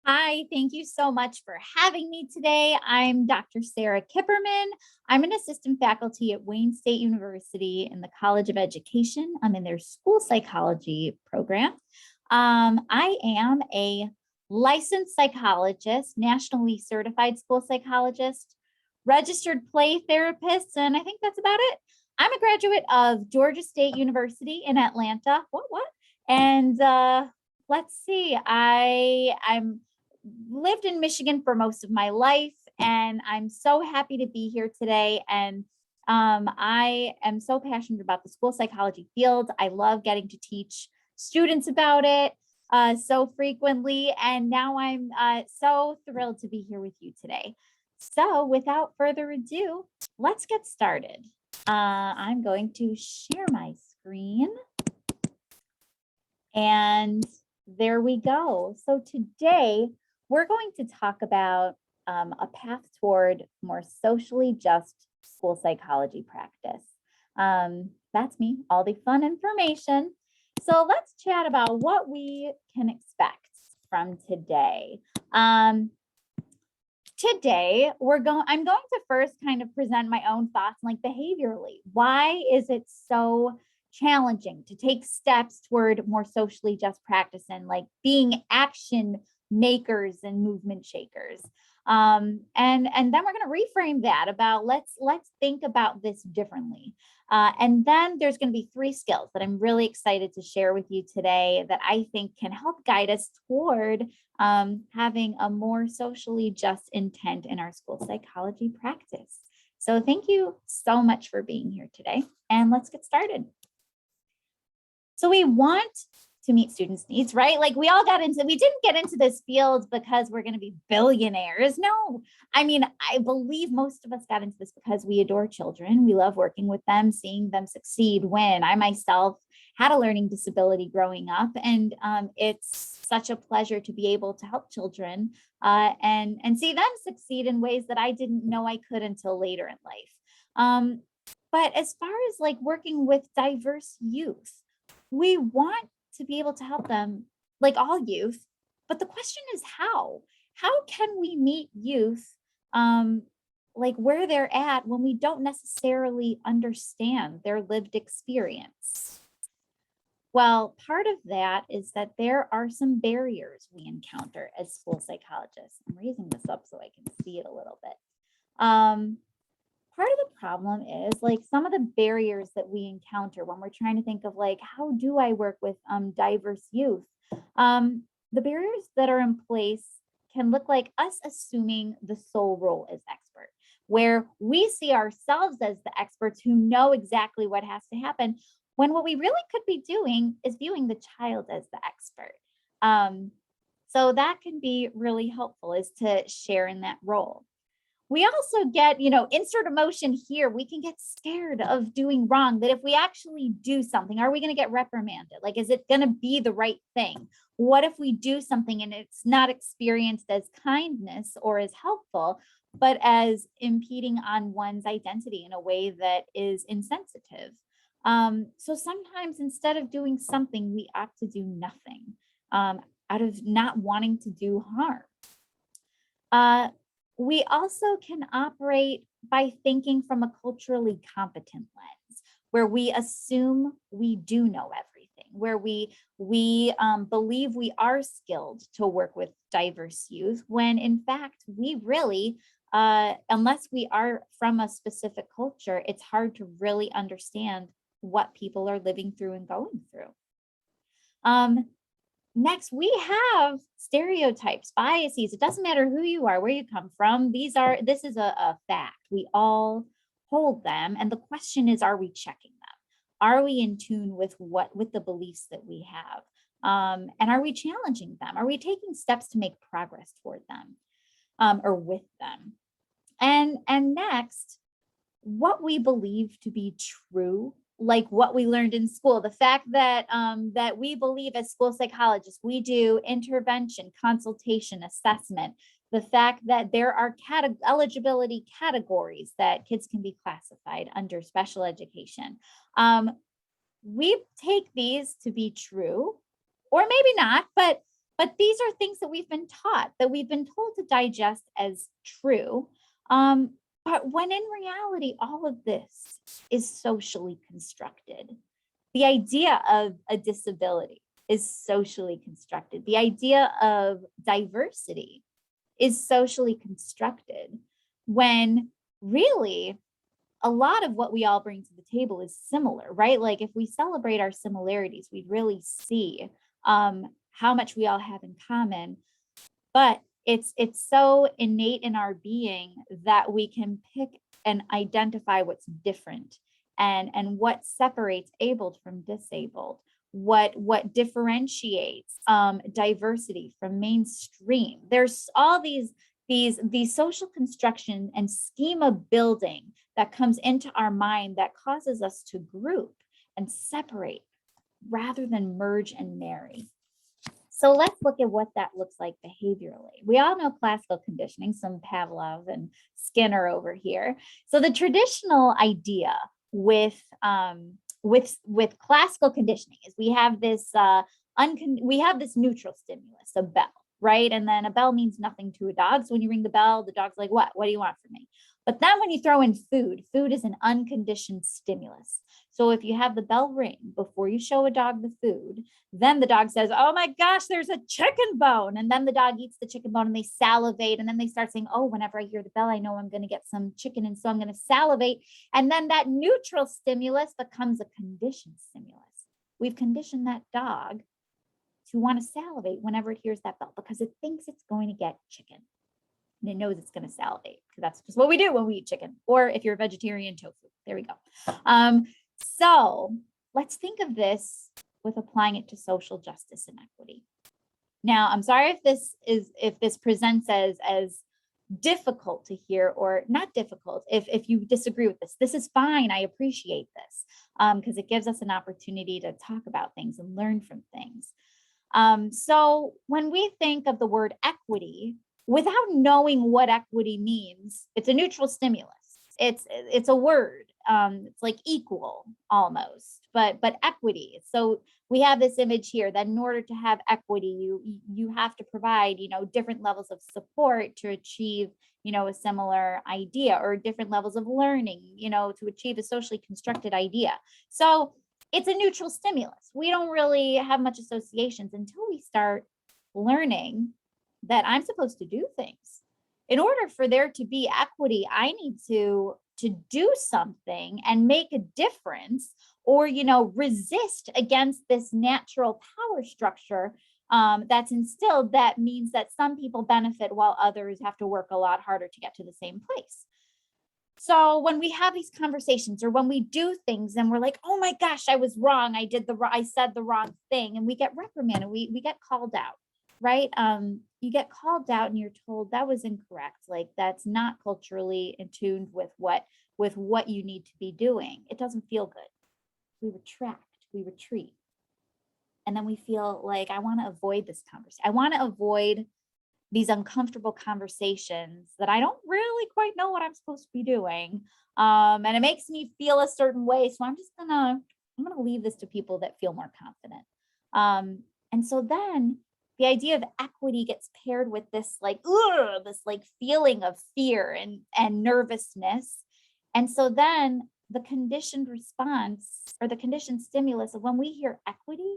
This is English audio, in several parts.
Hi, thank you so much for having me today. I'm Dr. Sarah Kipperman. I'm an assistant faculty at Wayne State University in the College of Education. I'm in their school psychology program. I am a licensed psychologist, nationally certified school psychologist, registered play therapist, and I think that's about it. I'm a graduate of Georgia State University in Atlanta. What? And let's see, I'm lived in Michigan for most of my life, and I'm so happy to be here today. And I am so passionate about the school psychology field. I love getting to teach students about it so frequently. And now I'm so thrilled to be here with you today. So, without further ado, let's get started. I'm going to share my screen. And there we go. So, today, we're going to talk about a path toward more socially just school psychology practice. That's me, all the fun information. So let's chat about what we can expect from today. Today, I'm going to first kind of present my own thoughts, like behaviorally. Why is it so challenging to take steps toward more socially just practice and like being action makers and movement shakers? And then we're going to reframe that about let's think about this differently. And then there's going to be 3 skills that I'm really excited to share with you today that I think can help guide us toward having a more socially just intent in our school psychology practice. So thank you so much for being here today, and let's get started. So we want to meet students' needs, right? Like we didn't get into this field because we're going to be billionaires. No, I mean, I believe most of us got into this because we adore children. We love working with them, seeing them succeed, win. I myself had a learning disability growing up, and it's such a pleasure to be able to help children and see them succeed in ways that I didn't know I could until later in life. But as far as like working with diverse youth, we want to be able to help them like all youth, but the question is how can we meet youth like where they're at when we don't necessarily understand their lived experience? Well, part of that is that there are some barriers we encounter as school psychologists. I'm raising this up so I can see it a little bit. Part of the problem is like some of the barriers that we encounter when we're trying to think of like, how do I work with diverse youth? The barriers that are in place can look like us assuming the sole role as expert, where we see ourselves as the experts who know exactly what has to happen, when what we really could be doing is viewing the child as the expert. So that can be really helpful, is to share in that role. We also get, insert emotion here. We can get scared of doing wrong, that if we actually do something, are we going to get reprimanded? Like, is it going to be the right thing? What if we do something and it's not experienced as kindness or as helpful, but as impeding on one's identity in a way that is insensitive? So sometimes instead of doing something, we opt to do nothing out of not wanting to do harm. We also can operate by thinking from a culturally competent lens, where we assume we do know everything, where we believe we are skilled to work with diverse youth, when in fact we really, unless we are from a specific culture, it's hard to really understand what people are living through and going through. Next, we have stereotypes, biases. It doesn't matter who you are, where you come from. This is a fact. We all hold them. And the question is, are we checking them? Are we in tune with the beliefs that we have? And are we challenging them? Are we taking steps to make progress toward them or with them? And next, what we believe to be true, like what we learned in school, the fact that that we believe as school psychologists, we do intervention, consultation, assessment, the fact that there are eligibility categories that kids can be classified under special education. We take these to be true, or maybe not, but But these are things that we've been taught, that we've been told to digest as true. But when in reality, all of this is socially constructed. The idea of a disability is socially constructed. The idea of diversity is socially constructed, when really a lot of what we all bring to the table is similar, right? Like if we celebrate our similarities, we really see how much we all have in common. But it's so innate in our being that we can pick and identify what's different, and what separates abled from disabled, what differentiates diversity from mainstream. There's all these social construction and schema building that comes into our mind that causes us to group and separate rather than merge and marry. So let's look at what that looks like behaviorally. We all know classical conditioning, some Pavlov and Skinner over here. So the traditional idea with classical conditioning is we have this neutral stimulus, a bell, right? And then a bell means nothing to a dog. So when you ring the bell, the dog's like, what? What do you want from me? But then when you throw in food, food is an unconditioned stimulus. So if you have the bell ring before you show a dog the food, then the dog says, oh my gosh, there's a chicken bone. And then the dog eats the chicken bone and they salivate. And then they start saying, oh, whenever I hear the bell, I know I'm going to get some chicken. And so I'm going to salivate. And then that neutral stimulus becomes a conditioned stimulus. We've conditioned that dog to want to salivate whenever it hears that bell because it thinks it's going to get chicken. And it knows it's going to salivate because that's just what we do when we eat chicken. Or if you're a vegetarian, tofu. There we go. So let's think of this with applying it to social justice and equity. Now, I'm sorry if this presents as difficult to hear or not difficult. If you disagree with this is fine. I appreciate this because it gives us an opportunity to talk about things and learn from things. So when we think of the word equity, without knowing what equity means, it's a neutral stimulus. It's a word. It's like equal almost, but equity. So we have this image here that in order to have equity, you have to provide, different levels of support to achieve, a similar idea, or different levels of learning, to achieve a socially constructed idea. So it's a neutral stimulus. We don't really have much associations until we start learning that I'm supposed to do things. In order for there to be equity, I need to do something and make a difference, or, resist against this natural power structure that's instilled that means that some people benefit while others have to work a lot harder to get to the same place. So when we have these conversations or when we do things and we're like, oh my gosh, I was wrong. I said the wrong thing, and we get reprimanded, we get called out, right? You get called out and you're told that was incorrect. Like that's not culturally in tune with what you need to be doing. It doesn't feel good. We retract, we retreat. And then we feel like, I want to avoid this conversation. I want to avoid these uncomfortable conversations that I don't really quite know what I'm supposed to be doing. And it makes me feel a certain way. So I'm gonna leave this to people that feel more confident. And so then the idea of equity gets paired with this feeling of fear and nervousness. And so then the conditioned response or the conditioned stimulus of when we hear equity,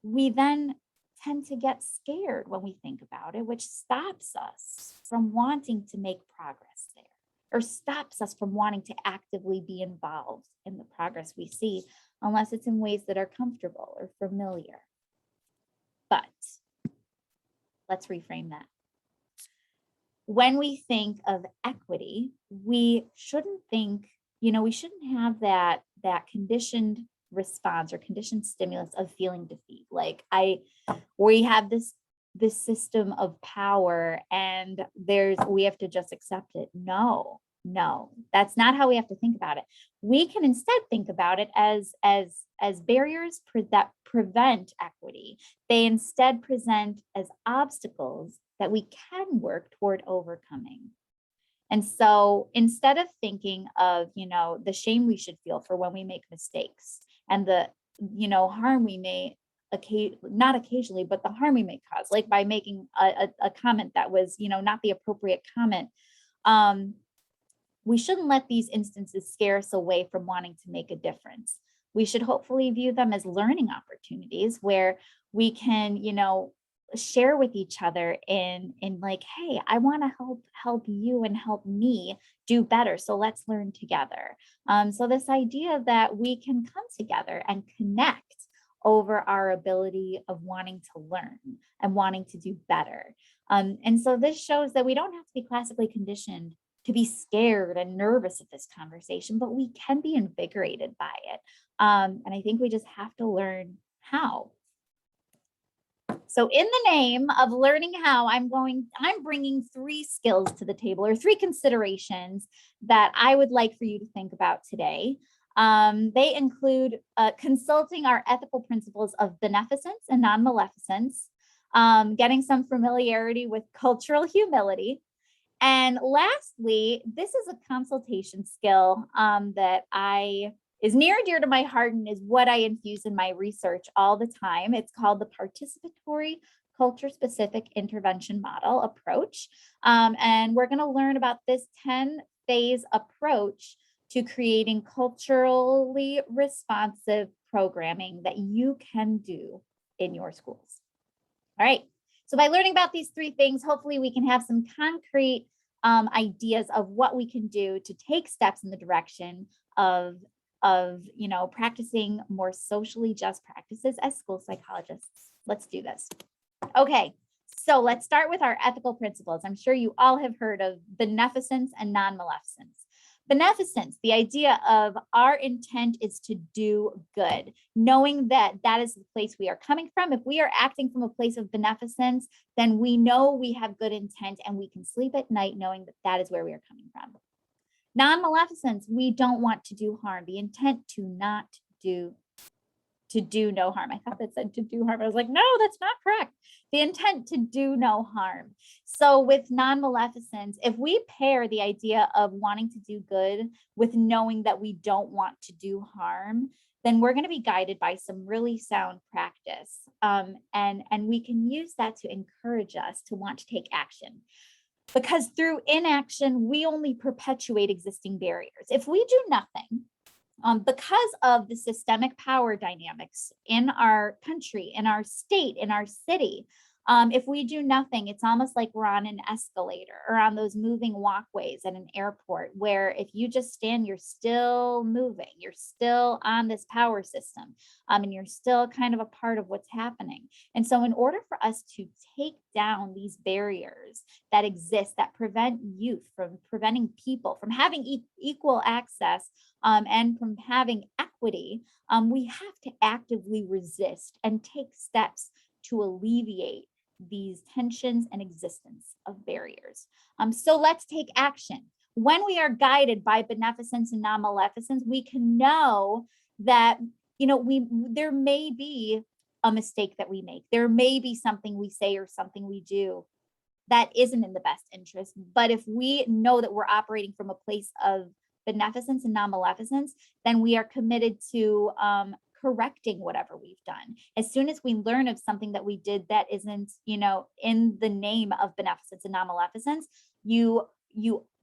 we then tend to get scared when we think about it, which stops us from wanting to make progress there, or stops us from wanting to actively be involved in the progress we see, unless it's in ways that are comfortable or familiar. But let's reframe that. When we think of equity, we shouldn't have that conditioned response or conditioned stimulus of feeling defeat. Like we have this system of power and we have to just accept it. No, that's not how we have to think about it. We can instead think about it as barriers that prevent equity. They instead present as obstacles that we can work toward overcoming. And so instead of thinking of, the shame we should feel for when we make mistakes and the, harm we may not occasionally, but the harm we may cause, like by making a comment that was, not the appropriate comment. We shouldn't let these instances scare us away from wanting to make a difference. We should hopefully view them as learning opportunities where we can, share with each other in like, hey, I want to help you and help me do better. So let's learn together. So this idea that we can come together and connect over our ability of wanting to learn and wanting to do better. And so this shows that we don't have to be classically conditioned to be scared and nervous of this conversation, but we can be invigorated by it. And I think we just have to learn how. So in the name of learning how, I'm bringing 3 skills to the table, or 3 considerations that I would like for you to think about today. They include consulting our ethical principles of beneficence and nonmaleficence, getting some familiarity with cultural humility. And lastly, this is a consultation skill that is near and dear to my heart and is what I infuse in my research all the time. It's called the Participatory Culture-Specific Intervention Model approach. And we're going to learn about this 10-phase approach to creating culturally responsive programming that you can do in your schools. All right. So by learning about these 3 things, hopefully we can have some concrete ideas of what we can do to take steps in the direction of practicing more socially just practices as school psychologists. Let's do this. Okay, so let's start with our ethical principles. I'm sure you all have heard of beneficence and non-maleficence. Beneficence, the idea of our intent is to do good, knowing that that is the place we are coming from. If we are acting from a place of beneficence, then we know we have good intent and we can sleep at night knowing that that is where we are coming from. Non-maleficence, we don't want to do harm. The intent to do no harm. I thought that said to do harm. I was like, no, that's not correct. The intent to do no harm. So with non-maleficence, if we pair the idea of wanting to do good with knowing that we don't want to do harm, then we're going to be guided by some really sound practice. And we can use that to encourage us to want to take action. Because through inaction, we only perpetuate existing barriers. If we do nothing, because of the systemic power dynamics in our country, in our state, in our city, if we do nothing, it's almost like we're on an escalator or on those moving walkways at an airport, where if you just stand, you're still moving, you're still on this power system, and you're still kind of a part of what's happening. And so in order for us to take down these barriers that exist, that prevent youth from preventing people from having equal access, and from having equity, we have to actively resist and take steps to alleviate these tensions and existence of barriers. So let's take action. When we are guided by beneficence and non-maleficence, we can know that, there may be a mistake that we make. There may be something we say or something we do that isn't in the best interest. But if we know that we're operating from a place of beneficence and non-maleficence, then we are committed to correcting whatever we've done. As soon as we learn of something that we did that isn't, in the name of beneficence and non-maleficence, you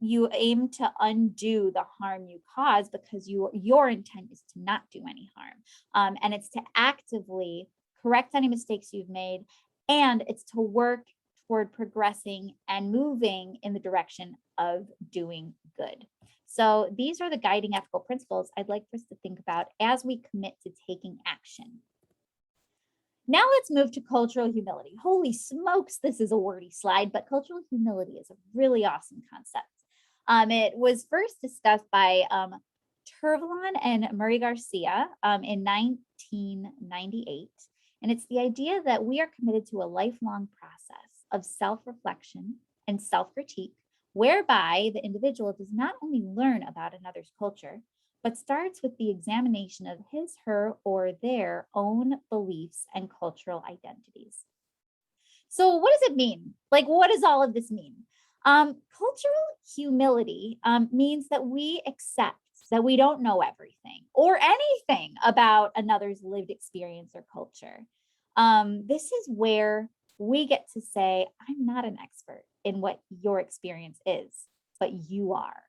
aim to undo the harm you cause, because your intent is to not do any harm. And it's to actively correct any mistakes you've made, and it's to work toward progressing and moving in the direction of doing good. So these are the guiding ethical principles I'd like for us to think about as we commit to taking action. Now let's move to cultural humility. Holy smokes, this is a wordy slide, but cultural humility is a really awesome concept. It was first discussed by Tervalon and Murray Garcia in 1998. And it's the idea that we are committed to a lifelong process of self-reflection and self-critique, whereby the individual does not only learn about another's culture, but starts with the examination of his, her, or their own beliefs and cultural identities. So what does it mean? Like, what does all of this mean? Cultural humility means that we accept that we don't know everything or anything about another's lived experience or culture. This is where we get to say, I'm not an expert in what your experience is, but you are.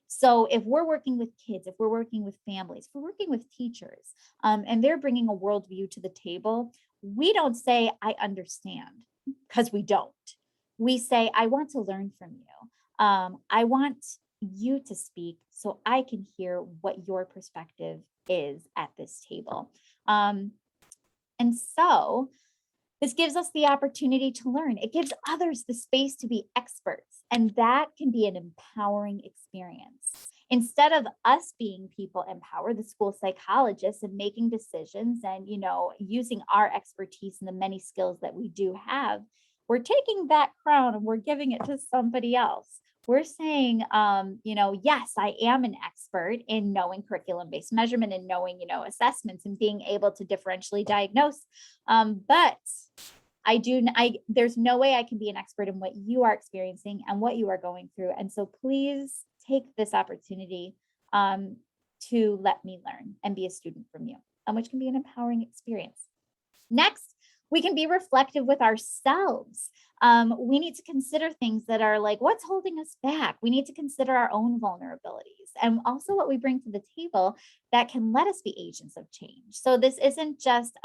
So if we're working with kids, if we're working with families, if we're working with teachers, and they're bringing a worldview to the table, we don't say, I understand, because we don't. We say, I want to learn from you. I want you to speak so I can hear what your perspective is at this table. And so this gives us the opportunity to learn. It gives others the space to be experts, and that can be an empowering experience. Instead of us being people empowered, the school psychologists, and making decisions and, using our expertise and the many skills that we do have, we're taking that crown and we're giving it to somebody else. We're saying, yes, I am an expert in knowing curriculum-based measurement and knowing, assessments and being able to differentially diagnose. But there's no way I can be an expert in what you are experiencing and what you are going through. And so please take this opportunity to let me learn and be a student from you, which can be an empowering experience. Next, we can be reflective with ourselves. We need to consider things that are like, what's holding us back? We need to consider our own vulnerabilities and also what we bring to the table that can let us be agents of change. So this isn't just,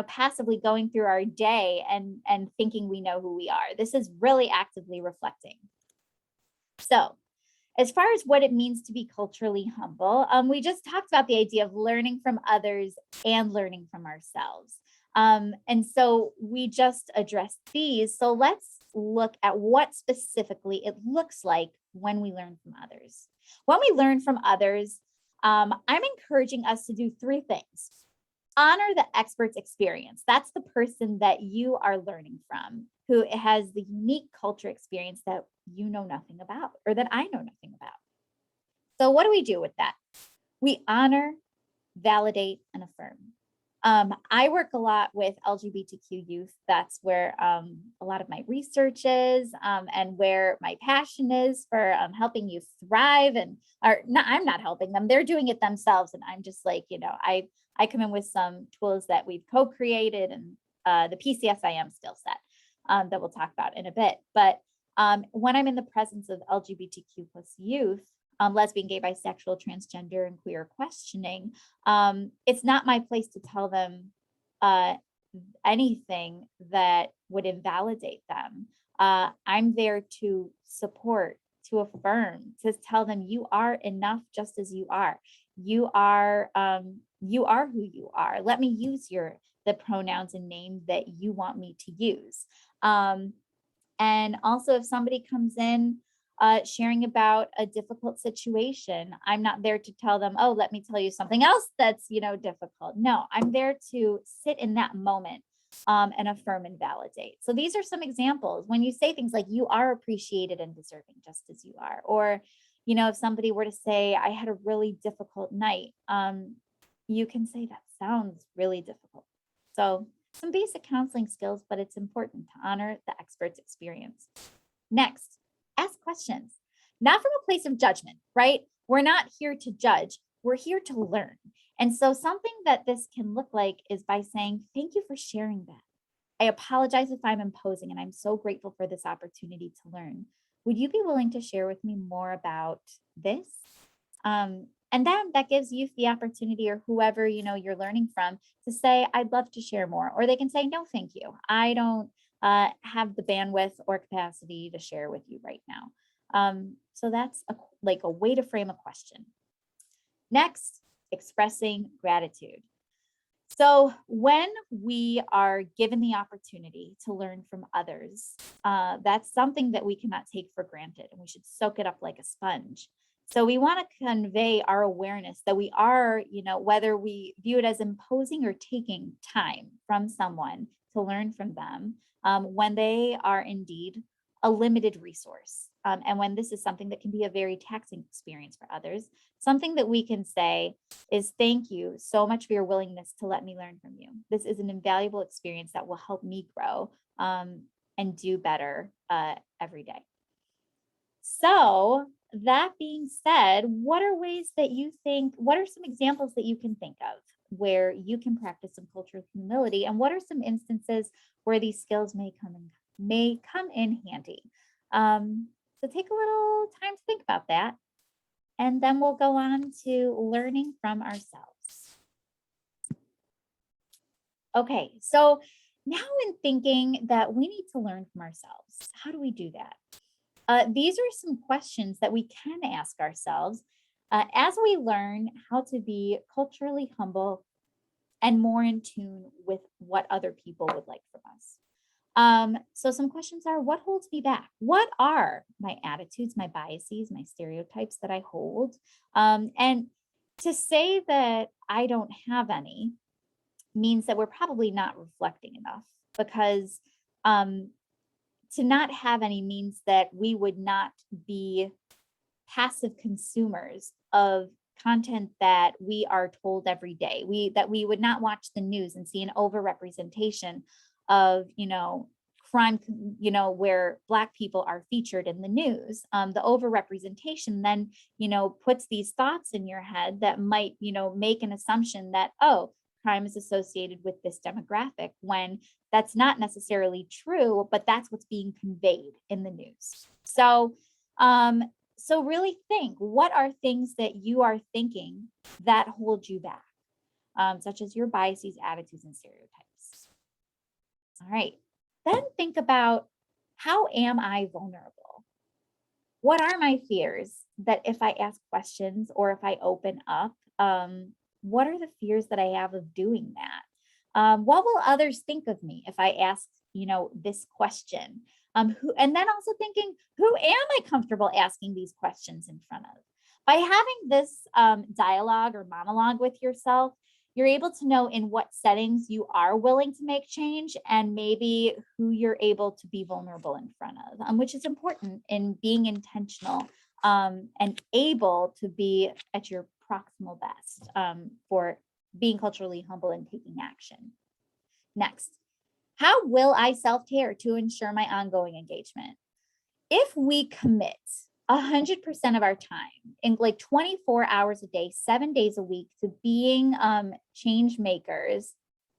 passively going through our day and thinking we know who we are. This is really actively reflecting. So as far as what it means to be culturally humble, we just talked about the idea of learning from others and learning from ourselves. And so we just addressed these. So let's look at what specifically it looks like when we learn from others. When we learn from others, I'm encouraging us to do three things. Honor the expert's experience. That's the person that you are learning from, who has the unique culture experience that you know nothing about or that I know nothing about. So what do we do with that? We honor, validate, and affirm. I work a lot with LGBTQ youth. That's where a lot of my research is, and where my passion is for helping youth thrive. I'm not helping them; they're doing it themselves. And I'm just like, I come in with some tools that we've co-created and the PCSIM skill set that we'll talk about in a bit. But when I'm in the presence of LGBTQ plus youth, lesbian, gay, bisexual, transgender, and queer questioning, it's not my place to tell them anything that would invalidate them. I'm there to support, to affirm, to tell them you are enough just as you are. You are who you are. Let me use the pronouns and names that you want me to use. And also, if somebody comes in sharing about a difficult situation, I'm not there to tell them, oh, let me tell you something else that's, difficult. No, I'm there to sit in that moment and affirm and validate. So these are some examples when you say things like you are appreciated and deserving just as you are. Or, if somebody were to say, I had a really difficult night, you can say that sounds really difficult. So some basic counseling skills, but it's important to honor the expert's experience. Next, ask questions, not from a place of judgment, right? We're not here to judge. We're here to learn. And so something that this can look like is by saying, thank you for sharing that. I apologize if I'm imposing, and I'm so grateful for this opportunity to learn. Would you be willing to share with me more about this? And then that gives youth the opportunity, or whoever, you're learning from, to say, I'd love to share more. Or they can say, no, thank you. I don't have the bandwidth or capacity to share with you right now. So that's a way to frame a question. Next, expressing gratitude. So when we are given the opportunity to learn from others, that's something that we cannot take for granted, and we should soak it up like a sponge. So we want to convey our awareness that we are, whether we view it as imposing or taking time from someone to learn from them, when they are indeed a limited resource. And when this is something that can be a very taxing experience for others, something that we can say is, thank you so much for your willingness to let me learn from you. This is an invaluable experience that will help me grow and do better every day. So that being said, what are some examples that you can think of where you can practice some cultural humility, and what are some instances where these skills may come in handy. So take a little time to think about that, and then we'll go on to learning from ourselves. Okay, so now in thinking that we need to learn from ourselves, how do we do that? These are some questions that we can ask ourselves as we learn how to be culturally humble and more in tune with what other people would like from us. So some questions are, what holds me back? What are my attitudes, my biases, my stereotypes that I hold? And to say that I don't have any means that we're probably not reflecting enough, because to not have any means that we would not be passive consumers of content that we are told every day. That we would not watch the news and see an overrepresentation of, crime, where Black people are featured in the news. The overrepresentation then, puts these thoughts in your head that might, make an assumption that, oh, crime is associated with this demographic, when that's not necessarily true, but that's what's being conveyed in the news. So, so really think, what are things that you are thinking that hold you back, such as your biases, attitudes, and stereotypes. All right, then think about, how am I vulnerable? What are my fears that if I ask questions or if I open up, what are the fears that I have of doing that? What will others think of me if I ask, this question? And then also thinking, who am I comfortable asking these questions in front of? By having this dialogue or monologue with yourself, you're able to know in what settings you are willing to make change, and maybe who you're able to be vulnerable in front of, which is important in being intentional and able to be at your proximal best for being culturally humble and taking action. Next, how will I self-care to ensure my ongoing engagement? If we commit 100% of our time in like 24 hours a day, 7 days a week to being change makers,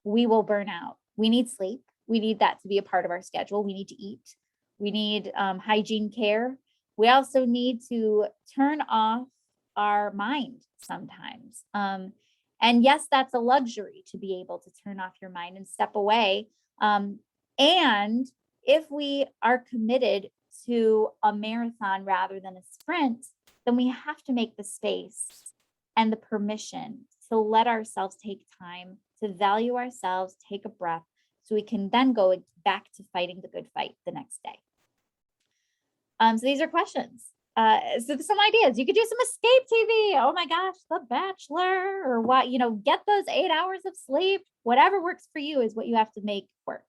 we will burn out. We need sleep. We need that to be a part of our schedule. We need to eat. We need hygiene care. We also need to turn off our mind sometimes. And yes, that's a luxury, to be able to turn off your mind and step away. And if we are committed to a marathon rather than a sprint, then we have to make the space and the permission to let ourselves take time, to value ourselves, take a breath, so we can then go back to fighting the good fight the next day. So these are questions. So some ideas. You could do some escape TV. Oh my gosh, The Bachelor, or what, get those 8 hours of sleep. Whatever works for you is what you have to make work.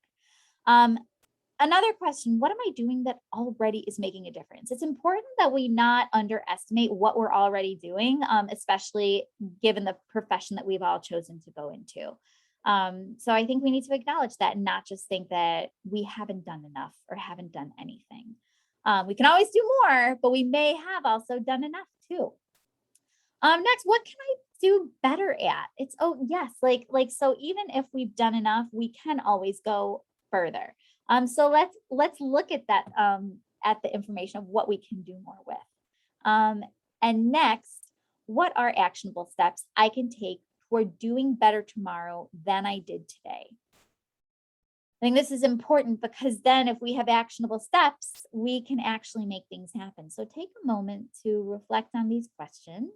Another question, what am I doing that already is making a difference? It's important that we not underestimate what we're already doing, especially given the profession that we've all chosen to go into. So I think we need to acknowledge that and not just think that we haven't done enough or haven't done anything. We can always do more, but we may have also done enough too. Next, what can I do better at? It's, oh yes, so even if we've done enough, we can always go further. So let's look at that, at the information of what we can do more with. And next, what are actionable steps I can take toward doing better tomorrow than I did today? I think this is important, because then if we have actionable steps, we can actually make things happen. So take a moment to reflect on these questions,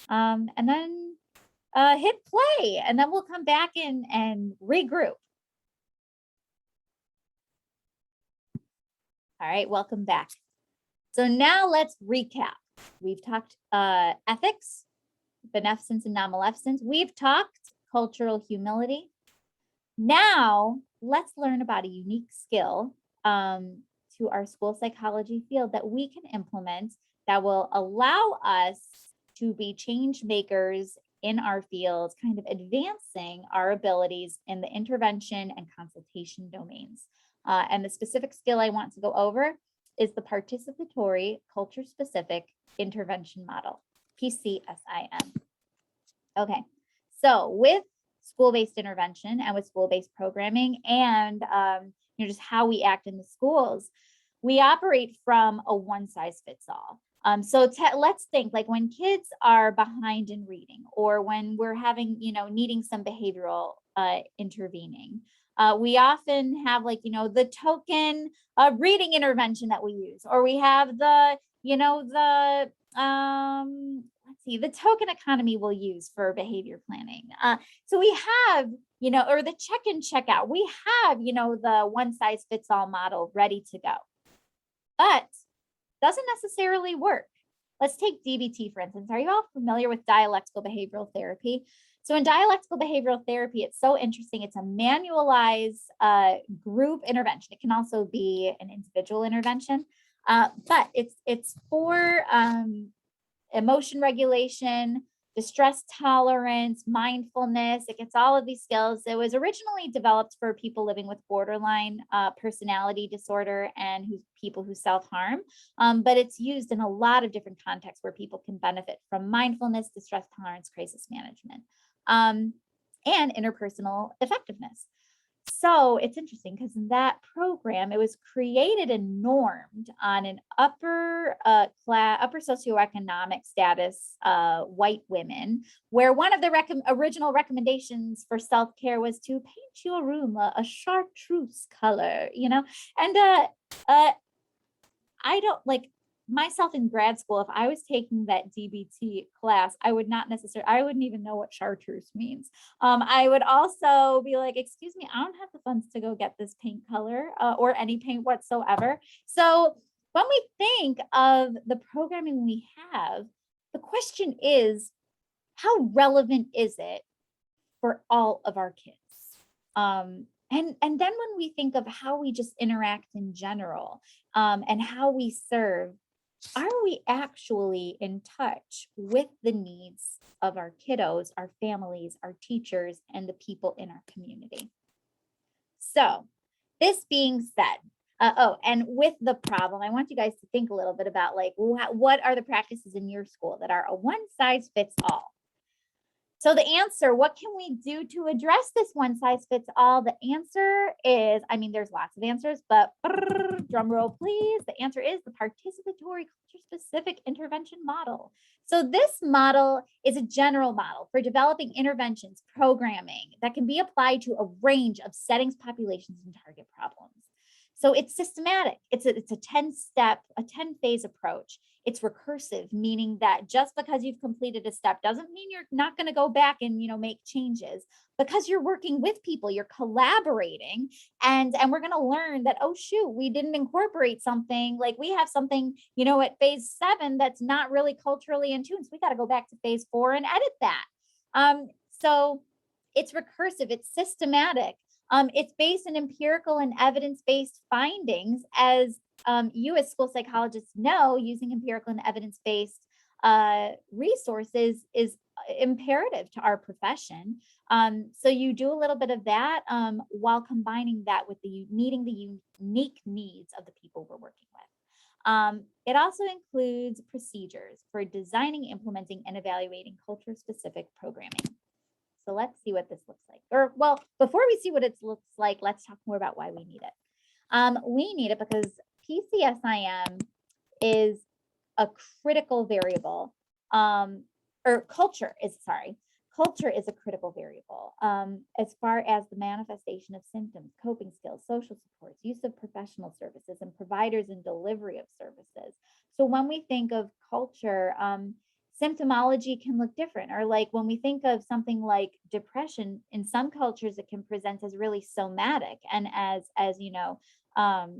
and then hit play, and then we'll come back in and regroup. All right, welcome back. So now let's recap. We've talked ethics, beneficence and non-maleficence. We've talked cultural humility. Now let's learn about a unique skill to our school psychology field that we can implement that will allow us to be change makers in our fields, kind of advancing our abilities in the intervention and consultation domains. And the specific skill I want to go over is the participatory culture-specific intervention model, PCSIM. Okay, so with school-based intervention and with school-based programming and, just how we act in the schools, we operate from a one size fits all. So let's think like when kids are behind in reading or when we're having, needing some behavioral intervening. We often have like, the token reading intervention that we use, or we have the, let's see, the token economy we'll use for behavior planning. So we have, or the check in, check out. We have, the one size fits all model ready to go, but doesn't necessarily work. Let's take DBT, for instance. Are you all familiar with dialectical behavioral therapy? So in dialectical behavioral therapy, it's so interesting. It's a manualized group intervention. It can also be an individual intervention, but it's for emotion regulation, distress tolerance, mindfulness. It gets all of these skills. It was originally developed for people living with borderline personality disorder and people who self-harm, but it's used in a lot of different contexts where people can benefit from mindfulness, distress tolerance, crisis management, and interpersonal effectiveness. So it's interesting because in that program, it was created and normed on an upper socioeconomic status white women, where one of the original recommendations for self-care was to paint your room a chartreuse color, and I don't like myself in grad school. If I was taking that DBT class, I wouldn't even know what chartreuse means. I would also be like, excuse me, I don't have the funds to go get this paint color or any paint whatsoever. So when we think of the programming we have, the question is, how relevant is it for all of our kids? And then when we think of how we just interact in general and how we serve, are we actually in touch with the needs of our kiddos, our families, our teachers, and the people in our community? So this being said, and with the problem, I want you guys to think a little bit about like, what are the practices in your school that are a one size fits all? So the answer, what can we do to address this one size fits all? The answer is, there's lots of answers, but drum roll, please. The answer is the participatory culture-specific intervention model. So this model is a general model for developing interventions, programming that can be applied to a range of settings, populations, and target problems. So it's systematic. It's a 10-step, a 10-phase approach. It's recursive, meaning that just because you've completed a step doesn't mean you're not going to go back and make changes, because you're working with people, you're collaborating, and we're going to learn that, oh shoot, we didn't incorporate something, like we have something at phase 7 that's not really culturally in tune, so we got to go back to phase 4 and edit that. So it's recursive, it's systematic. It's based on empirical and evidence-based findings. As you as school psychologists know, using empirical and evidence-based resources is imperative to our profession. So you do a little bit of that while combining that with meeting the unique needs of the people we're working with. It also includes procedures for designing, implementing, and evaluating culture-specific programming. So let's see what this looks like. Or, well, before we see what it looks like, let's talk more about why we need it. We need it because PCSIM is a critical variable, culture is a critical variable as far as the manifestation of symptoms, coping skills, social supports, use of professional services, and providers and delivery of services. So when we think of culture, symptomology can look different, or like when we think of something like depression, in some cultures it can present as really somatic and as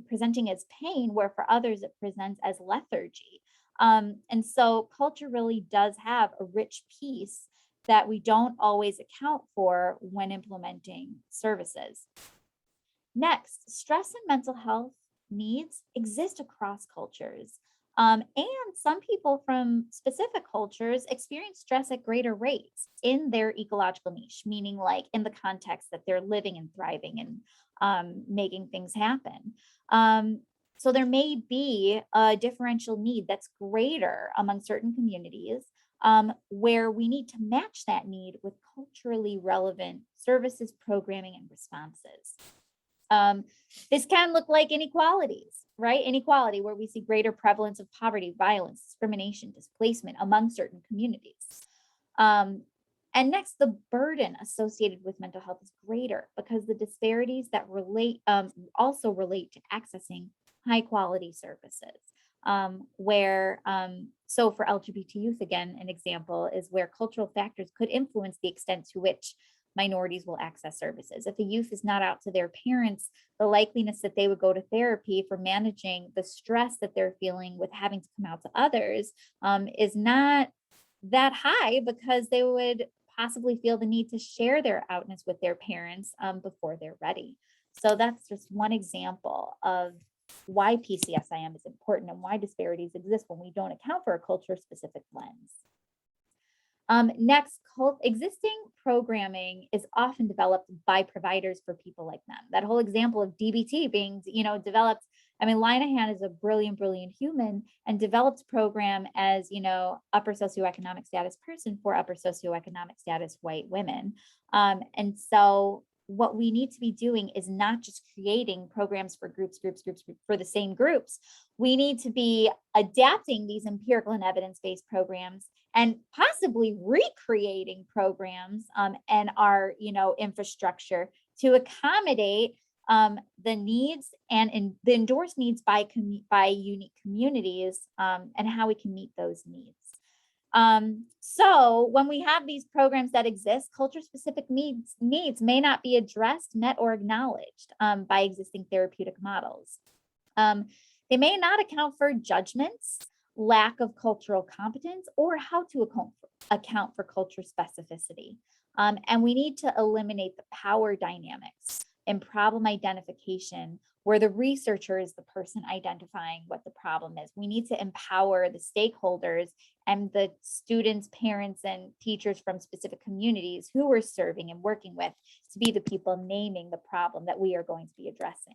presenting as pain, where for others it presents as lethargy. And so culture really does have a rich piece that we don't always account for when implementing services. Next, stress and mental health needs exist across cultures. And some people from specific cultures experience stress at greater rates in their ecological niche, meaning like in the context that they're living and thriving and making things happen. So there may be a differential need that's greater among certain communities where we need to match that need with culturally relevant services, programming, and responses. This can look like inequalities, right? Inequality, where we see greater prevalence of poverty, violence, discrimination, displacement among certain communities. And next, the burden associated with mental health is greater because the disparities that relate also relate to accessing high quality services. So for LGBT youth, again, an example is where cultural factors could influence the extent to which minorities will access services. If a youth is not out to their parents, the likeliness that they would go to therapy for managing the stress that they're feeling with having to come out to others is not that high, because they would possibly feel the need to share their outness with their parents before they're ready. So that's just one example of why PCSIM is important and why disparities exist when we don't account for a culture-specific lens. Next, existing programming is often developed by providers for people like them. That whole example of DBT being, developed. I mean, Linehan is a brilliant, brilliant human and developed program as, upper socioeconomic status person for upper socioeconomic status white women. And so what we need to be doing is not just creating programs for groups for the same groups. We need to be adapting these empirical and evidence-based programs and possibly recreating programs and our, infrastructure to accommodate the needs and the endorsed needs by unique communities and how we can meet those needs. So when we have these programs that exist, culture-specific needs may not be addressed, met, or acknowledged by existing therapeutic models. They may not account for judgments, lack of cultural competence, or how to account for culture specificity. And we need to eliminate the power dynamics and problem identification, where the researcher is the person identifying what the problem is. We need to empower the stakeholders and the students, parents, and teachers from specific communities who we're serving and working with to be the people naming the problem that we are going to be addressing.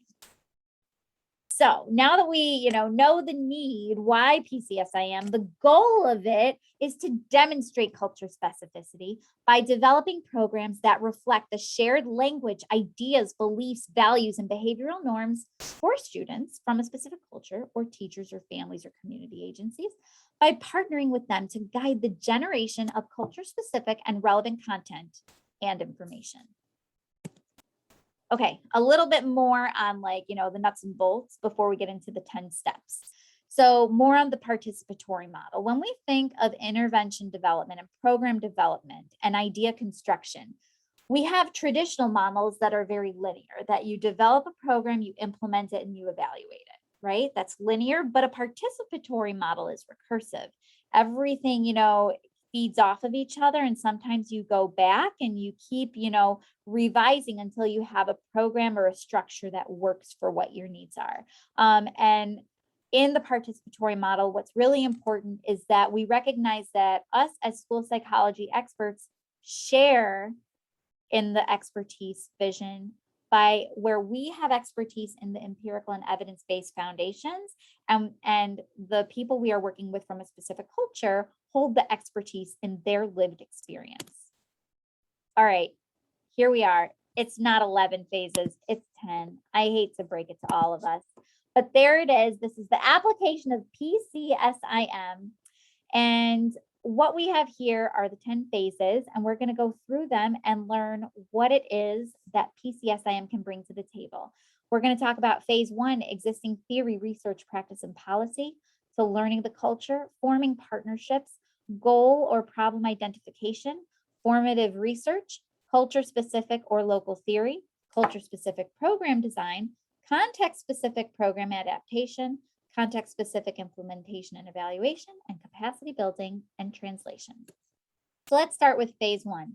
So now that we, know the need, why PCSIM, the goal of it is to demonstrate culture specificity by developing programs that reflect the shared language, ideas, beliefs, values, and behavioral norms for students from a specific culture, or teachers or families or community agencies, by partnering with them to guide the generation of culture-specific and relevant content and information. Okay, a little bit more on the nuts and bolts before we get into the 10 steps. So more on the participatory model. When we think of intervention development and program development and idea construction, we have traditional models that are very linear, that you develop a program, you implement it, and you evaluate it, right? That's linear, but a participatory model is recursive. Everything, feeds off of each other, and sometimes you go back and you keep revising until you have a program or a structure that works for what your needs are. And in the participatory model, what's really important is that we recognize that us as school psychology experts share in the expertise vision by where we have expertise in the empirical and evidence-based foundations, and the people we are working with from a specific culture hold the expertise in their lived experience. All right, here we are. It's not 11 phases, it's 10. I hate to break it to all of us, but there it is. This is the application of PCSIM. And what we have here are the 10 phases, and we're going to go through them and learn what it is that PCSIM can bring to the table. We're going to talk about phase 1, existing theory, research, practice, and policy. So learning the culture, forming partnerships, goal or problem identification, formative research, culture-specific or local theory, culture-specific program design, context-specific program adaptation, context-specific implementation and evaluation, and capacity building and translation. So let's start with phase 1,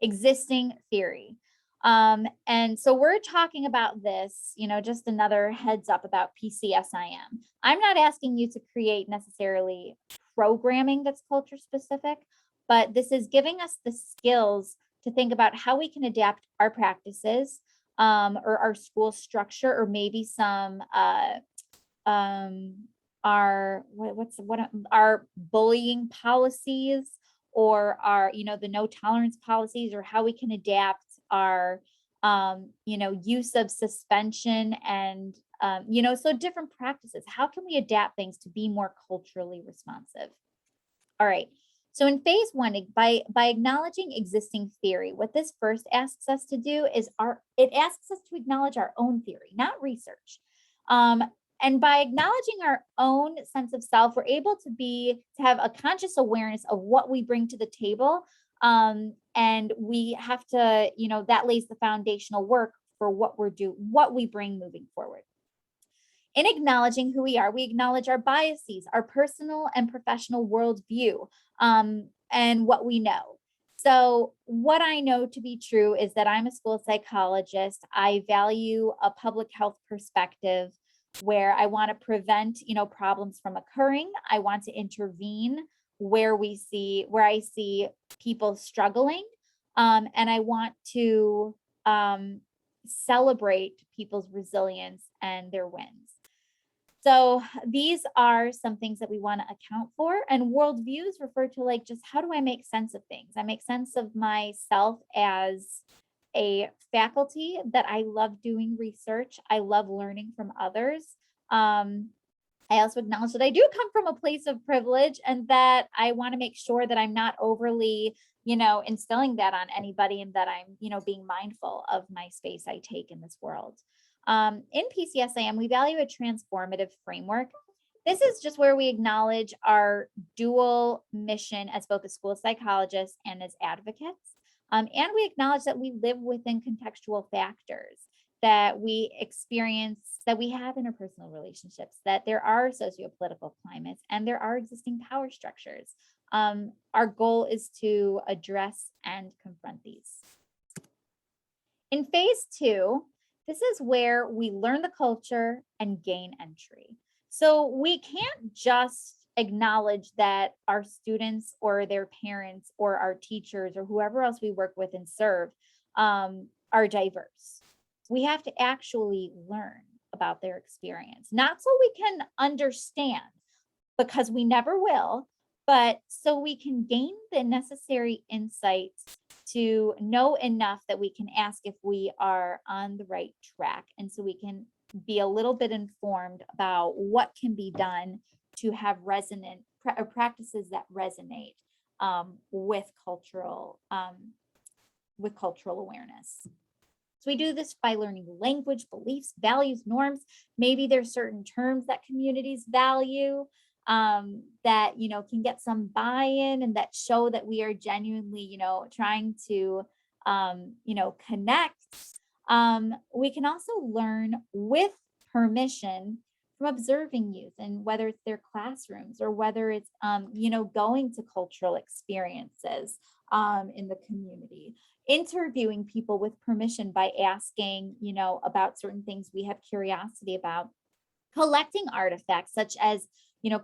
existing theory. And so we're talking about this, just another heads up about PCSIM. I'm not asking you to create necessarily programming that's culture specific, but this is giving us the skills to think about how we can adapt our practices or our school structure, or maybe some our bullying policies, or our, the no tolerance policies, or how we can adapt our, use of suspension and, so different practices. How can we adapt things to be more culturally responsive? All right. So in phase one, by acknowledging existing theory, what this first asks us to do is it asks us to acknowledge our own theory, not research. And by acknowledging our own sense of self, we're able to have a conscious awareness of what we bring to the table. And we have to, that lays the foundational work for what we bring moving forward. In acknowledging who we are, we acknowledge our biases, our personal and professional worldview, and what we know. So what I know to be true is that I'm a school psychologist. I value a public health perspective where I want to prevent, problems from occurring. I want to intervene where I see people struggling. And I want to celebrate people's resilience and their wins. So these are some things that we want to account for. And worldviews refer to just how do I make sense of things? I make sense of myself as a faculty that I love doing research. I love learning from others. I also acknowledge that I do come from a place of privilege, and that I want to make sure that I'm not overly, instilling that on anybody, and that I'm, being mindful of my space I take in this world. In PCSIM, we value a transformative framework. This is just where we acknowledge our dual mission as both a school psychologist and as advocates. And we acknowledge that we live within contextual factors, that we experience, that we have interpersonal relationships, that there are sociopolitical climates, and there are existing power structures. Our goal is to address and confront these. In phase two, this is where we learn the culture and gain entry. So we can't just acknowledge that our students or their parents or our teachers or whoever else we work with and serve are diverse. We have to actually learn about their experience, not so we can understand, because we never will, but so we can gain the necessary insights to know enough that we can ask if we are on the right track. And so we can be a little bit informed about what can be done to have resonant practices that resonate with cultural awareness. So we do this by learning language, beliefs, values, norms. Maybe there's certain terms that communities value that, can get some buy-in, and that show that we are genuinely, trying to, connect. We can also learn with permission from observing youth, and whether it's their classrooms or whether it's, going to cultural experiences in the community, interviewing people with permission by asking, about certain things we have curiosity about, collecting artifacts such as,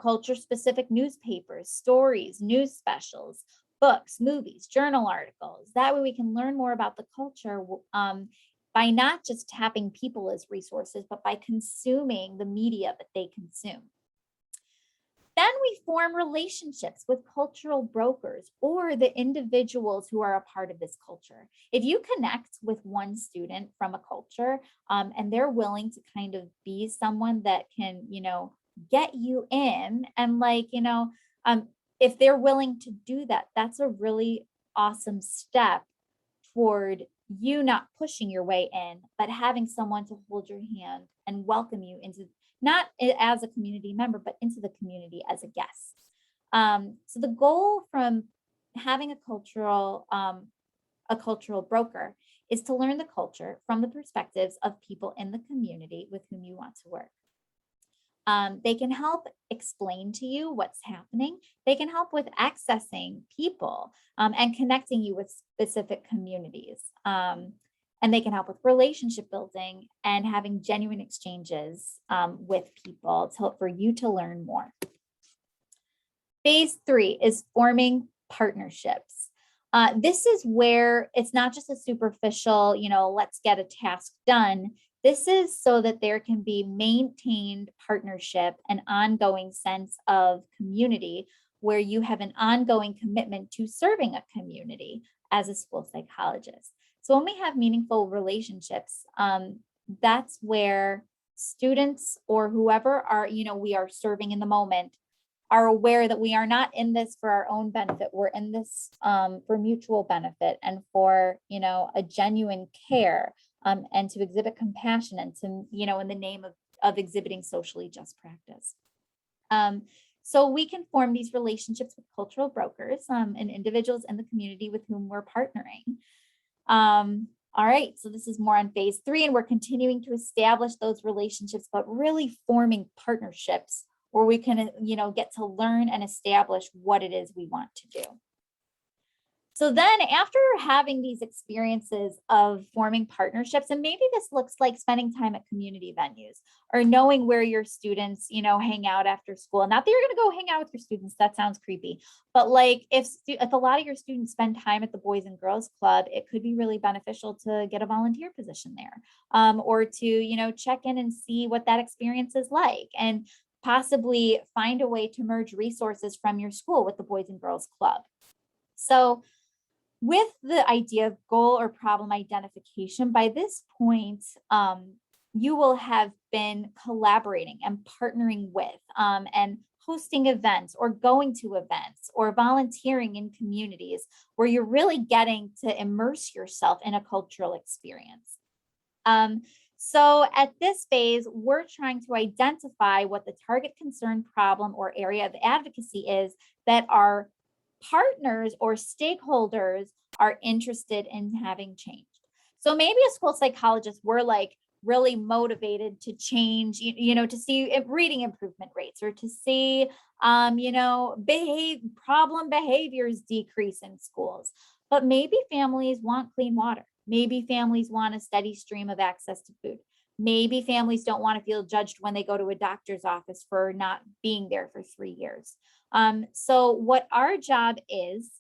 culture specific newspapers, stories, news specials, books, movies, journal articles. That way we can learn more about the culture by not just tapping people as resources, but by consuming the media that they consume. Then we form relationships with cultural brokers or the individuals who are a part of this culture. If you connect with one student from a culture and they're willing to kind of be someone that can, get you in, and if they're willing to do that, that's a really awesome step toward you not pushing your way in, but having someone to hold your hand and welcome you into, not as a community member, but into the community as a guest. So the goal from having a cultural broker is to learn the culture from the perspectives of people in the community with whom you want to work. They can help explain to you what's happening. They can help with accessing people and connecting you with specific communities. And they can help with relationship building and having genuine exchanges with people for you to learn more. Phase 3 is forming partnerships. This is where it's not just a superficial, let's get a task done. This is so that there can be maintained partnership and ongoing sense of community where you have an ongoing commitment to serving a community as a school psychologist. So when we have meaningful relationships, that's where students or whoever are, we are serving in the moment are aware that we are not in this for our own benefit. We're in this for mutual benefit and for, a genuine care, and to exhibit compassion and to, in the name of exhibiting socially just practice. So we can form these relationships with cultural brokers and individuals in the community with whom we're partnering. All right, so this is more on phase 3, and we're continuing to establish those relationships, but really forming partnerships where we can, get to learn and establish what it is we want to do. So then after having these experiences of forming partnerships, and maybe this looks like spending time at community venues or knowing where your students, hang out after school. Not that you're going to go hang out with your students. That sounds creepy. But like if a lot of your students spend time at the Boys and Girls Club, it could be really beneficial to get a volunteer position there, or to, check in and see what that experience is like, and possibly find a way to merge resources from your school with the Boys and Girls Club. So with the idea of goal or problem identification, by this point, you will have been collaborating and partnering with and hosting events or going to events or volunteering in communities where you're really getting to immerse yourself in a cultural experience. So at this phase, we're trying to identify what the target concern, problem, or area of advocacy is that our partners or stakeholders are interested in having changed. So maybe a school psychologist, we're like really motivated to change, to see reading improvement rates or to see, problem behaviors decrease in schools. But maybe families want clean water. Maybe families want a steady stream of access to food. Maybe families don't want to feel judged when they go to a doctor's office for not being there for 3 years. So what our job is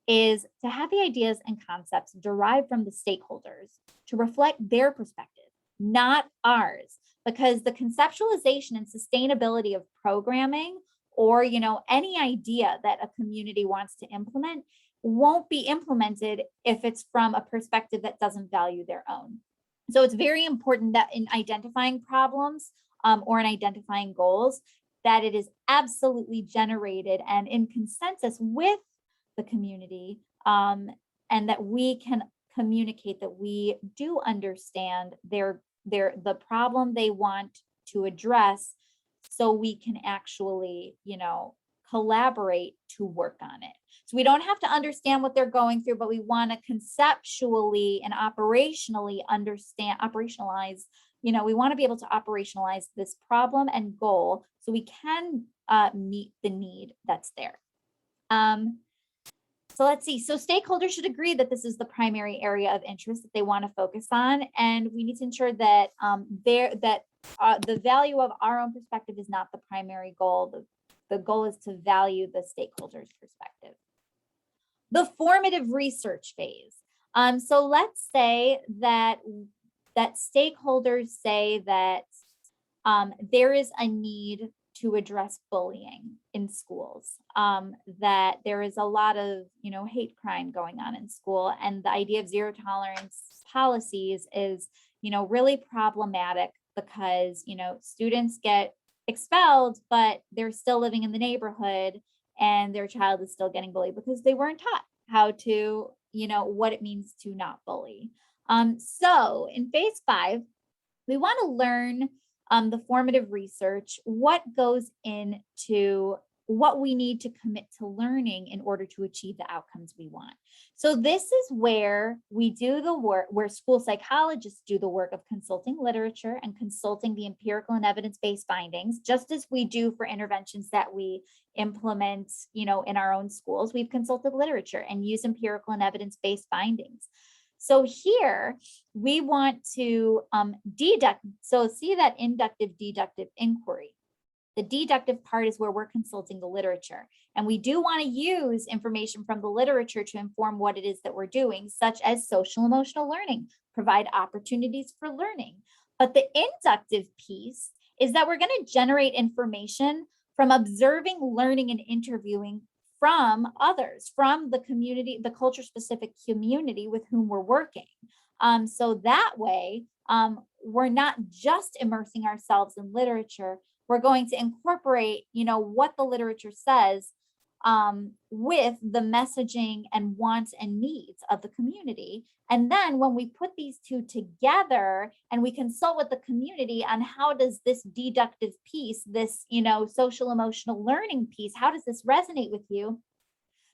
to have the ideas and concepts derived from the stakeholders to reflect their perspective, not ours, because the conceptualization and sustainability of programming or, any idea that a community wants to implement won't be implemented if it's from a perspective that doesn't value their own. So it's very important that in identifying problems or in identifying goals, that it is absolutely generated and in consensus with the community, and that we can communicate that we do understand the problem they want to address, so we can actually, collaborate to work on it. So we don't have to understand what they're going through, but we want to conceptually and operationalize, we want to be able to operationalize this problem and goal so we can meet the need that's there. So let's see. So stakeholders should agree that this is the primary area of interest that they want to focus on, and we need to ensure that the value of our own perspective is not the primary goal. The goal is to value the stakeholders' perspective. The formative research phase. So let's say that stakeholders say that there is a need to address bullying in schools, that there is a lot of, hate crime going on in school, and the idea of zero tolerance policies is, really problematic because, students get expelled, but they're still living in the neighborhood and their child is still getting bullied because they weren't taught how to, what it means to not bully. So in phase 5, we want to learn the formative research, what goes into what we need to commit to learning in order to achieve the outcomes we want. So this is where we do the work, where school psychologists do the work of consulting literature and consulting the empirical and evidence-based findings, just as we do for interventions that we implement, in our own schools. We've consulted literature and used empirical and evidence-based findings. So here we want to deduct. So see that inductive, deductive inquiry. The deductive part is where we're consulting the literature. And we do want to use information from the literature to inform what it is that we're doing, such as social emotional learning, provide opportunities for learning. But the inductive piece is that we're going to generate information from observing, learning, and interviewing from others, from the community, the culture specific community with whom we're working. So that way, we're not just immersing ourselves in literature, we're going to incorporate, what the literature says with the messaging and wants and needs of the community. And then when we put these two together and we consult with the community on how does this deductive piece, this, social emotional learning piece, how does this resonate with you?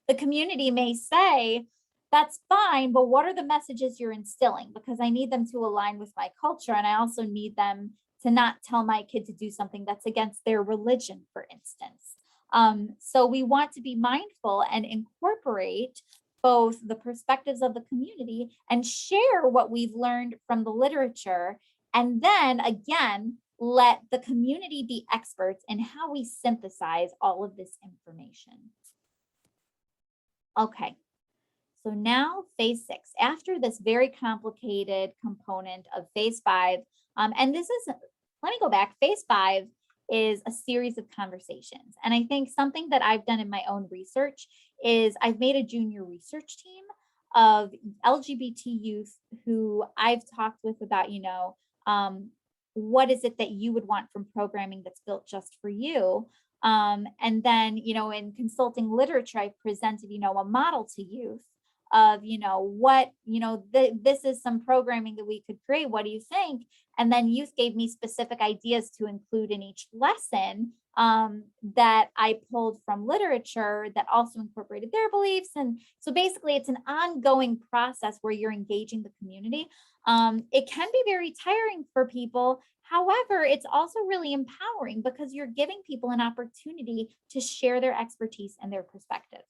The community may say, that's fine, but what are the messages you're instilling? Because I need them to align with my culture. And I also need them to not tell my kid to do something that's against their religion, for instance. So we want to be mindful and incorporate both the perspectives of the community and share what we've learned from the literature. And then again, let the community be experts in how we synthesize all of this information. Okay, so now phase 6, after this very complicated component of phase 5, and this is, let me go back, phase 5 is a series of conversations. And I think something that I've done in my own research is I've made a junior research team of LGBT youth who I've talked with about, what is it that you would want from programming that's built just for you? And then, in consulting literature, I presented, a model to youth of, this is some programming that we could create. What do you think? And then youth gave me specific ideas to include in each lesson that I pulled from literature that also incorporated their beliefs. And so basically it's an ongoing process where you're engaging the community. It can be very tiring for people. However, it's also really empowering because you're giving people an opportunity to share their expertise and their perspective.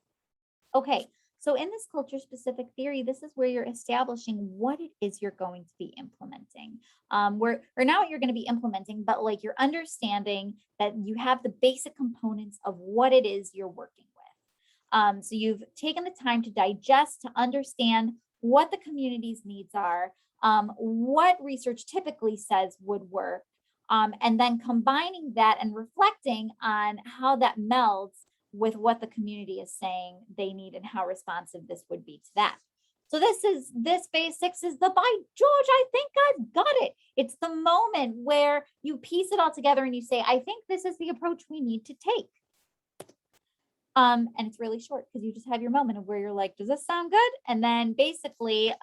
Okay, so in this culture specific theory, this is where you're establishing what it is you're going to be implementing. Or not what you're going to be implementing, but like you're understanding that you have the basic components of what it is you're working with. So you've taken the time to digest, to understand what the community's needs are, what research typically says would work, and then combining that and reflecting on how that melds with what the community is saying they need and how responsive this would be to that. So this phase 6 is the, by George, I think I've got it. It's the moment where you piece it all together and you say, I think this is the approach we need to take. And it's really short because you just have your moment of where you're like, does this sound good? And then basically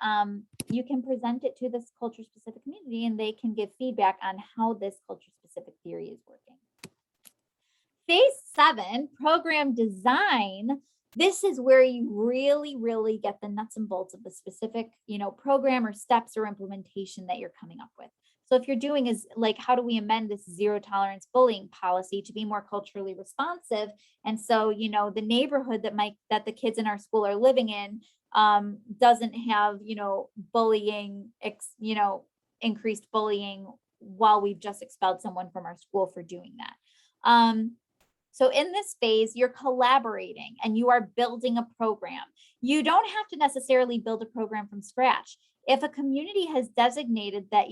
you can present it to this culture specific community and they can give feedback on how this culture specific theory is working. Phase 7, program design. This is where you really, really get the nuts and bolts of the specific, program or steps or implementation that you're coming up with. So if you're doing is like, how do we amend this zero tolerance bullying policy to be more culturally responsive? And so, the neighborhood that the kids in our school are living in doesn't have, bullying, increased bullying while we've just expelled someone from our school for doing that. So in this phase, you're collaborating and you are building a program. You don't have to necessarily build a program from scratch. If a community has designated that,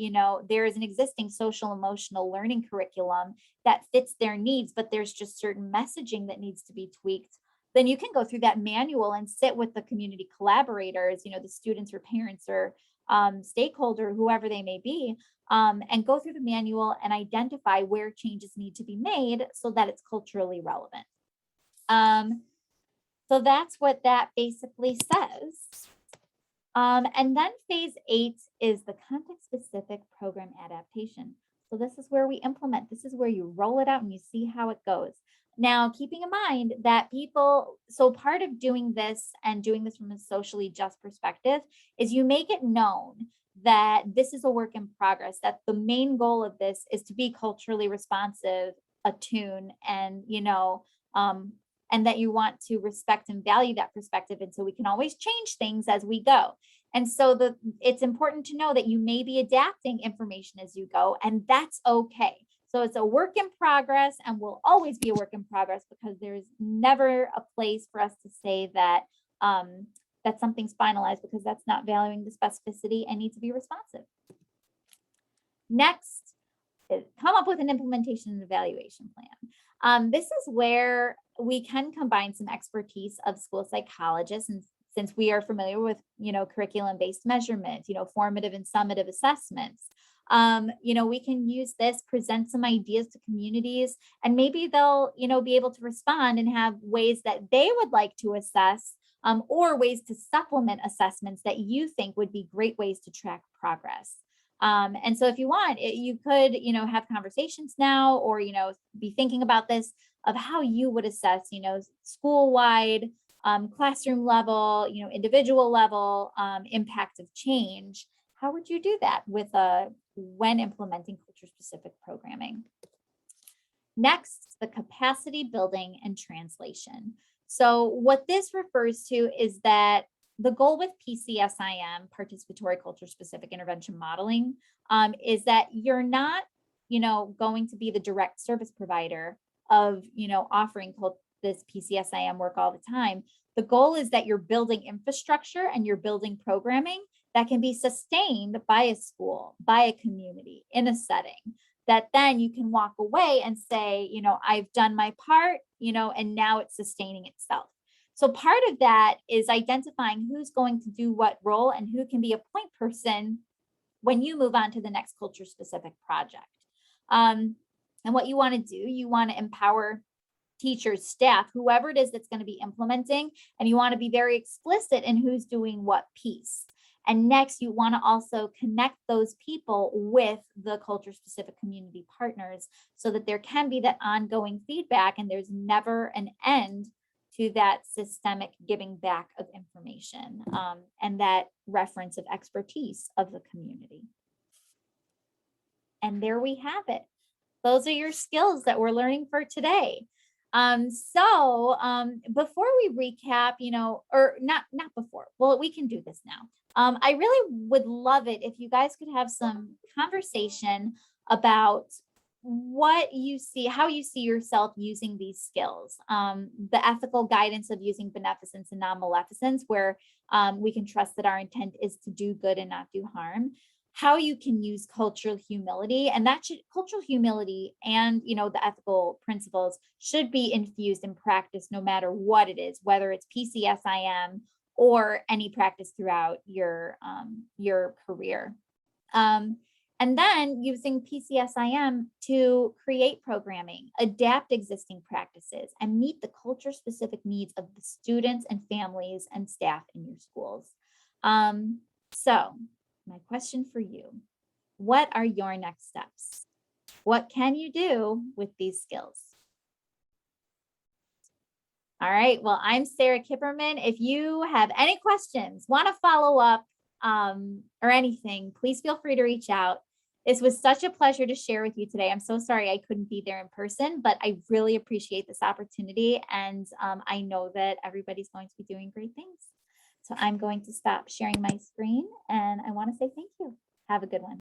there is an existing social emotional learning curriculum that fits their needs, but there's just certain messaging that needs to be tweaked, then you can go through that manual and sit with the community collaborators, the students or parents or stakeholder, whoever they may be, and go through the manual and identify where changes need to be made so that it's culturally relevant. So that's what that basically says. And then phase 8 is the context-specific program adaptation. So this is where we implement. This is where you roll it out and you see how it goes. Now, keeping in mind that so part of doing this and doing this from a socially just perspective is you make it known that this is a work in progress, that the main goal of this is to be culturally responsive, attuned, and, and that you want to respect and value that perspective. And so we can always change things as we go. And so it's important to know that you may be adapting information as you go, and that's okay. So it's a work in progress and will always be a work in progress because there's never a place for us to say that that something's finalized because that's not valuing the specificity and needs to be responsive. Next, come up with an implementation and evaluation plan. This is where we can combine some expertise of school psychologists, and since we are familiar with, curriculum-based measurement, formative and summative assessments, we can use this, present some ideas to communities, and maybe they'll, be able to respond and have ways that they would like to assess, or ways to supplement assessments that you think would be great ways to track progress. And so if you want, you could, have conversations now, or, be thinking about this of how you would assess, school-wide, classroom level, individual level, impact of change. How would you do that when implementing culture-specific programming? Next, the capacity building and translation. So what this refers to is that the goal with PCSIM, participatory culture specific intervention modeling, is that you're not, going to be the direct service provider of, offering this PCSIM work all the time. The goal is that you're building infrastructure and you're building programming that can be sustained by a school, by a community, in a setting, that then you can walk away and say, I've done my part, and now it's sustaining itself. So part of that is identifying who's going to do what role and who can be a point person when you move on to the next culture specific project. And what you want to do, you want to empower teachers, staff, whoever it is that's going to be implementing, and you want to be very explicit in who's doing what piece. And next, you want to also connect those people with the culture specific community partners so that there can be that ongoing feedback and there's never an end to that systemic giving back of information, and that reference of expertise of the community. And there we have it. Those are your skills that we're learning for today. So before we recap, or not before, well, we can do this now. I really would love it if you guys could have some conversation about what you see, how you see yourself using these skills, the ethical guidance of using beneficence and non-maleficence, where we can trust that our intent is to do good and not do harm. How you can use cultural humility, and cultural humility and the ethical principles should be infused in practice no matter what it is, whether it's PCSIM or any practice throughout your career. And then using PCSIM to create programming, adapt existing practices, and meet the culture specific needs of the students and families and staff in your schools. So my question for you, what are your next steps? What can you do with these skills? All right, well, I'm Sarah Kipperman. If you have any questions, want to follow up, or anything, please feel free to reach out. This was such a pleasure to share with you today. I'm so sorry I couldn't be there in person, but I really appreciate this opportunity. And I know that everybody's going to be doing great things. So I'm going to stop sharing my screen, and I want to say thank you. Have a good one.